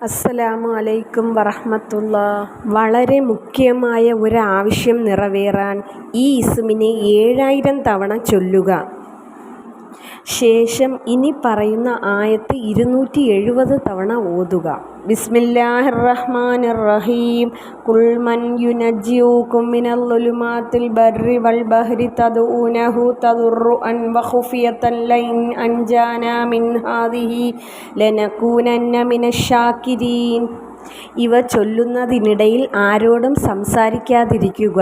അസ്സലാമു അലൈക്കും വറഹ്മത്തുള്ളാഹി. വളരെ മുഖ്യമായ ഒരാവശ്യം നിറവേറാൻ ഈ ഇസ്മിനെ 7000 തവണ ചൊല്ലുക. ശേഷം ഇനി പറയുന്ന ആയത്ത് 270 തവണ ഓതുക. ബിസ്മില്ലാഹിർ റഹ്മാനിർ റഹീം. ഖുൽ മൻ യുനജ്ജിഉകും മിനൽ ളുലുമാത്തിൽ ബർരി വൽ ബഹ്രി തദ്ഊനഹു തദറുഅൻ വഖുഫിയതൻ ലൈൻ അൻജാനാ മിൻ ഹാദിഹി ലനകൂനന്ന മിനശ് ശാകിരീൻ. ഇവ ചൊല്ലുന്നതിനിടയിൽ ആരോടും സംസാരിക്കാതിരിക്കുക.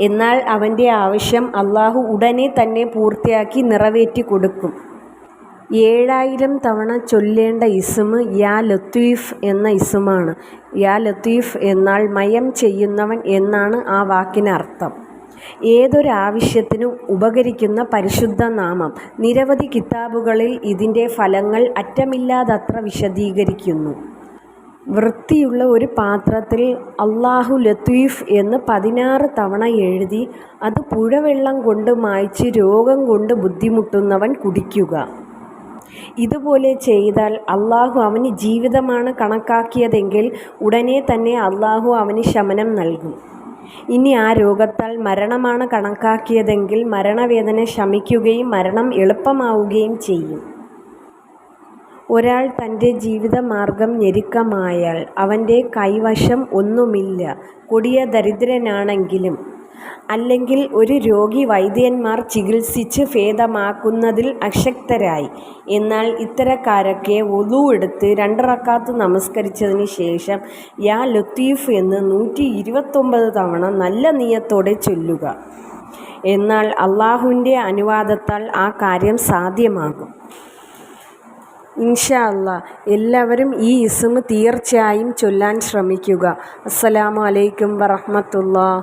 എന്നാൽ അവൻ്റെ ആവശ്യം അള്ളാഹു ഉടനെ തന്നെ പൂർത്തിയാക്കി നിറവേറ്റി കൊടുക്കും. 7000 തവണ ചൊല്ലേണ്ട ഇസ്മ് യാ ലത്തീഫ് എന്ന ഇസ്മാണ്. യാ ലത്തീഫ് എന്നാൽ മയം ചെയ്യുന്നവൻ എന്നാണ് ആ വാക്കിനർത്ഥം. ഏതൊരാവശ്യത്തിനും ഉപകരിക്കുന്ന പരിശുദ്ധ നാമം. നിരവധി കിതാബുകളിൽ ഇതിൻ്റെ ഫലങ്ങൾ അറ്റമില്ലാതത്ര വിശദീകരിക്കുന്നു. വൃത്തിയുള്ള ഒരു പാത്രത്തിൽ അല്ലാഹു ലത്തീഫ് എന്ന് 16 തവണ എഴുതി അത് പുഴവെള്ളം കൊണ്ട് മായ്ച്ച് രോഗം കൊണ്ട് ബുദ്ധിമുട്ടുന്നവൻ കുടിക്കുക. ഇതുപോലെ ചെയ്താൽ അള്ളാഹു അവന് ജീവിതമാണ് കണക്കാക്കിയതെങ്കിൽ ഉടനെ തന്നെ അള്ളാഹു അവന് ശമനം നൽകും. ഇനി ആ രോഗത്താൽ മരണമാണ് കണക്കാക്കിയതെങ്കിൽ മരണവേദന ശമിക്കുകയും മരണം എളുപ്പമാവുകയും ചെയ്യും. ഒരാൾ തൻ്റെ ജീവിതമാർഗം ഞെരുക്കമായാൽ അവൻ്റെ കൈവശം ഒന്നുമില്ല, കൊടിയ ദരിദ്രനാണെങ്കിലും, അല്ലെങ്കിൽ ഒരു രോഗി വൈദ്യന്മാർ ചികിത്സിച്ച് ഭേദമാക്കുന്നതിൽ അശക്തരായി, എന്നാൽ ഇത്തരക്കാരൊക്കെ വുളു എടുത്ത് 2 റക്അത്ത് നമസ്കരിച്ചതിന് ശേഷം യാ ലത്തീഫ് എന്ന് 129 തവണ നല്ല നിയ്യത്തോടെ ചൊല്ലുക. എന്നാൽ അള്ളാഹുവിൻ്റെ അനുവാദത്താൽ ആ കാര്യം സാധ്യമാകും. ഇൻഷാ അല്ലാഹ് എല്ലാവരും ഈ ഇസ്മ് തീർച്ചയായും ചൊല്ലാൻ ശ്രമിക്കുക. അസ്സലാമു അലൈക്കും വറഹ്മത്തുള്ളാഹി.